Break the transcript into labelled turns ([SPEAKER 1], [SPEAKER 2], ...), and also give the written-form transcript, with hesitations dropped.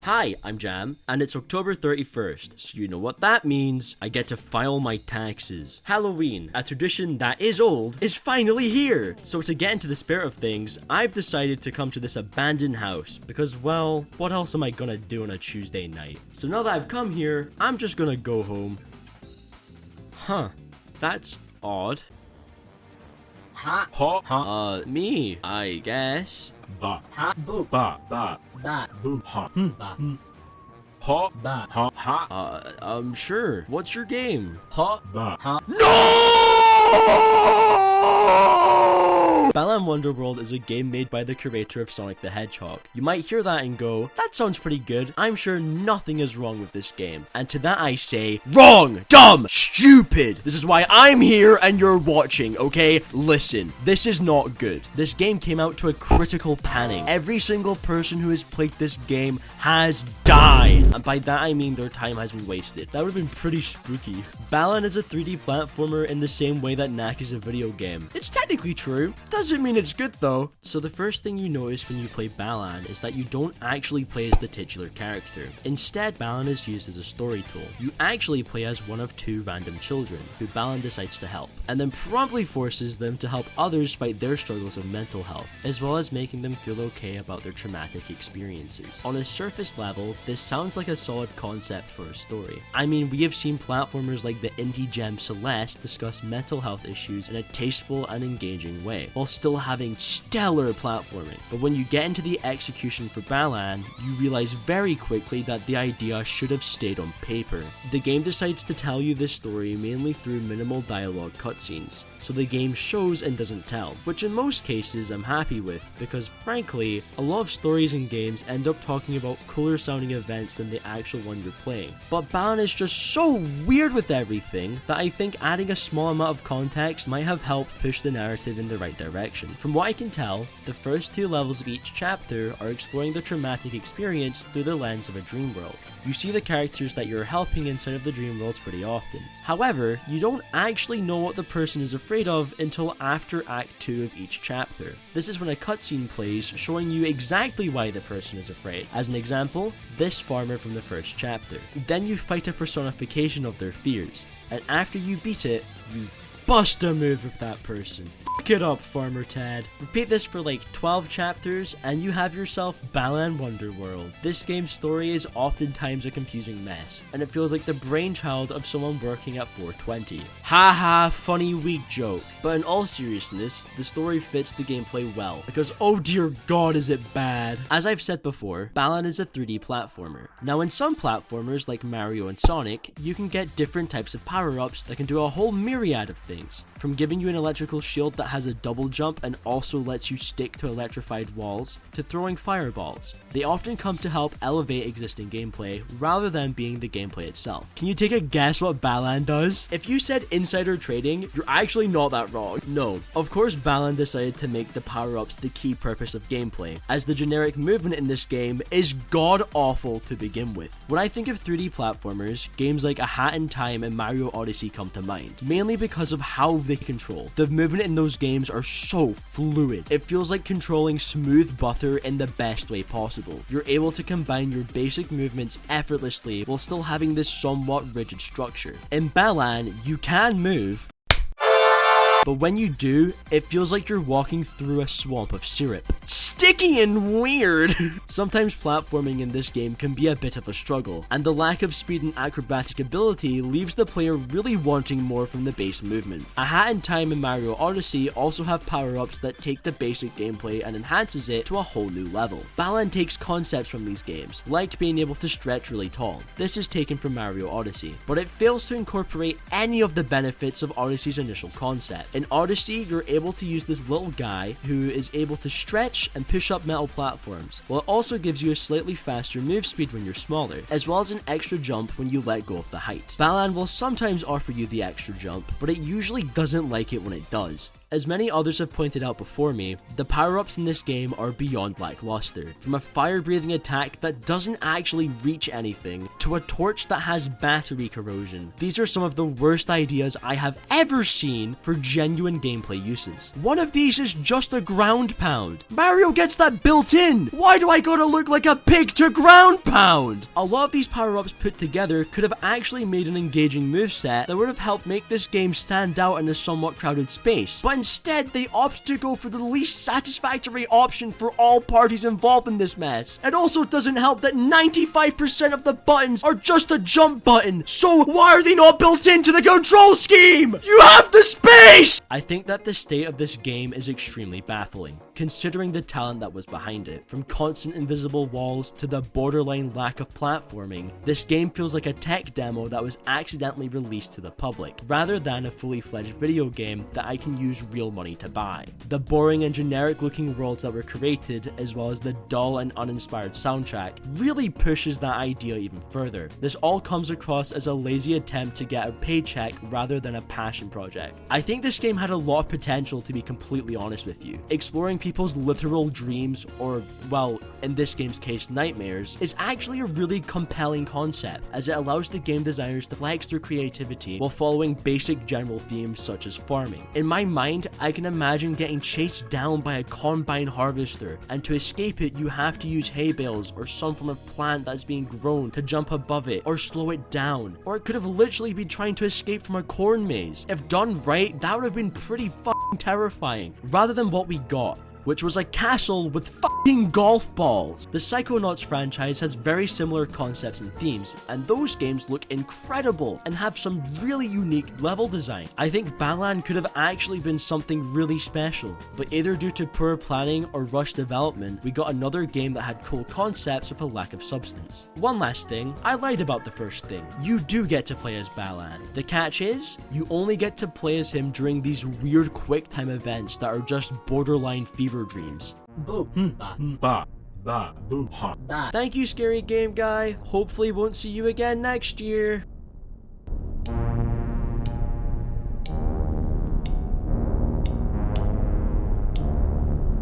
[SPEAKER 1] Hi, I'm JAMm, and it's October 31st, so you know what that means. I get to file my taxes. Halloween, a tradition that is old, is finally here! So to get into the spirit of things, I've decided to come to this abandoned house, because, well, what else am I gonna do on a Tuesday night? So now that I've come here, I'm just gonna go home. Huh, that's odd. Me, I guess.
[SPEAKER 2] Ba.
[SPEAKER 3] Ha. Boo.
[SPEAKER 2] Ba. Ba.
[SPEAKER 3] Ba.
[SPEAKER 2] Boo. Ha.
[SPEAKER 3] Ba.
[SPEAKER 2] Ha.
[SPEAKER 3] Ba.
[SPEAKER 2] Ha. Ha.
[SPEAKER 1] Sure. What's your game?
[SPEAKER 3] Ha.
[SPEAKER 2] Ba.
[SPEAKER 3] Ha.
[SPEAKER 1] No! Balan Blunderworld is a game made by the creator of Sonic the Hedgehog. You might hear that and go, that sounds pretty good. I'm sure nothing is wrong with this game. And to that I say, wrong, dumb, stupid. This is why I'm here and you're watching, okay? Listen, this is not good. This game came out to a critical panning. Every single person who has played this game has died. And by that I mean their time has been wasted. That would have been pretty spooky. Balan is a 3D platformer in the same way that Knack is a video game. It's technically true. Doesn't mean it's good though. So the first thing you notice when you play Balan is that you don't actually play as the titular character. Instead, Balan is used as a story tool. You actually play as one of two random children, who Balan decides to help, and then promptly forces them to help others fight their struggles of mental health, as well as making them feel okay about their traumatic experiences. On a surface level, this sounds like a solid concept for a story. I mean, we have seen platformers like the indie gem Celeste discuss mental health issues in a tasteful and engaging way, while still having stellar platforming. But when you get into the execution for Balan, you realize very quickly that the idea should have stayed on paper. The game decides to tell you this story mainly through minimal dialogue cutscenes, so the game shows and doesn't tell, which in most cases I'm happy with, because frankly, a lot of stories in games end up talking about cooler sounding events than the actual one you're playing. But Balan is just so weird with everything that I think adding a small amount of context might have helped push the narrative in the right direction. From what I can tell, the first two levels of each chapter are exploring the traumatic experience through the lens of a dream world. You see the characters that you're helping inside of the dream worlds pretty often. However, you don't actually know what the person is afraid of until after Act 2 of each chapter. This is when a cutscene plays showing you exactly why the person is afraid. As an example, this farmer from the first chapter. Then you fight a personification of their fears, and after you beat it, you bust a move with that person. Fuck it up, Farmer Ted. Repeat this for like 12 chapters and you have yourself Balan Blunderworld. This game's story is oftentimes a confusing mess, and it feels like the brainchild of someone working at 420. Haha, funny weak joke. But in all seriousness, the story fits the gameplay well, because oh dear god is it bad. As I've said before, Balan is a 3D platformer. Now in some platformers like Mario and Sonic, you can get different types of power-ups that can do a whole myriad of things. From giving you an electrical shield that has a double jump and also lets you stick to electrified walls, to throwing fireballs. They often come to help elevate existing gameplay, rather than being the gameplay itself. Can you take a guess what Balan does? If you said insider trading, you're actually not that wrong. No, of course Balan decided to make the power-ups the key purpose of gameplay, as the generic movement in this game is god-awful to begin with. When I think of 3D platformers, games like A Hat in Time and Mario Odyssey come to mind, mainly because of how they control. The movement in those games are so fluid. It feels like controlling smooth butter in the best way possible. You're able to combine your basic movements effortlessly while still having this somewhat rigid structure. In Balan, you can move, but when you do, it feels like you're walking through a swamp of syrup. Sticky and weird! Sometimes platforming in this game can be a bit of a struggle, and the lack of speed and acrobatic ability leaves the player really wanting more from the base movement. A Hat in Time and Mario Odyssey also have power-ups that take the basic gameplay and enhances it to a whole new level. Balan takes concepts from these games, like being able to stretch really tall. This is taken from Mario Odyssey, but it fails to incorporate any of the benefits of Odyssey's initial concept. In Odyssey, you're able to use this little guy who is able to stretch and push up metal platforms, while it also gives you a slightly faster move speed when you're smaller, as well as an extra jump when you let go of the height. Balan will sometimes offer you the extra jump, but it usually doesn't like it when it does. As many others have pointed out before me, the power-ups in this game are beyond lackluster. From a fire-breathing attack that doesn't actually reach anything, to a torch that has battery corrosion. These are some of the worst ideas I have ever seen for genuine gameplay uses. One of these is just a ground pound. Mario gets that built in! Why do I gotta look like a pig to ground pound? A lot of these power-ups put together could have actually made an engaging moveset that would have helped make this game stand out in a somewhat crowded space, but instead they opt to go for the least satisfactory option for all parties involved in this mess. It also doesn't help that 95% of the buttons are just a jump button, so why are they not built into the control scheme? You have the space! I think that the state of this game is extremely baffling, considering the talent that was behind it. From constant invisible walls to the borderline lack of platforming, this game feels like a tech demo that was accidentally released to the public, rather than a fully fledged video game that I can use real money to buy. The boring and generic looking worlds that were created, as well as the dull and uninspired soundtrack, really pushes that idea even further. This all comes across as a lazy attempt to get a paycheck rather than a passion project. I think this game had a lot of potential, to be completely honest with you. Exploring people's literal dreams, or, well, in this game's case, nightmares, is actually a really compelling concept, as it allows the game designers to flex their creativity while following basic general themes such as farming. In my mind, I can imagine getting chased down by a combine harvester, and to escape it you have to use hay bales or some form of plant that's being grown to jump above it or slow it down. Or it could have literally been trying to escape from a corn maze. If done right, that would have been pretty fucking terrifying, rather than what we got, which was a castle with fucking golf balls. The Psychonauts franchise has very similar concepts and themes, and those games look incredible and have some really unique level design. I think Balan could have actually been something really special, but either due to poor planning or rushed development, we got another game that had cool concepts with a lack of substance. One last thing, I lied about the first thing. You do get to play as Balan. The catch is, you only get to play as him during these weird quick time events that are just borderline fever dreams. Thank you, Scary Game Guy. Hopefully won't see you again next year.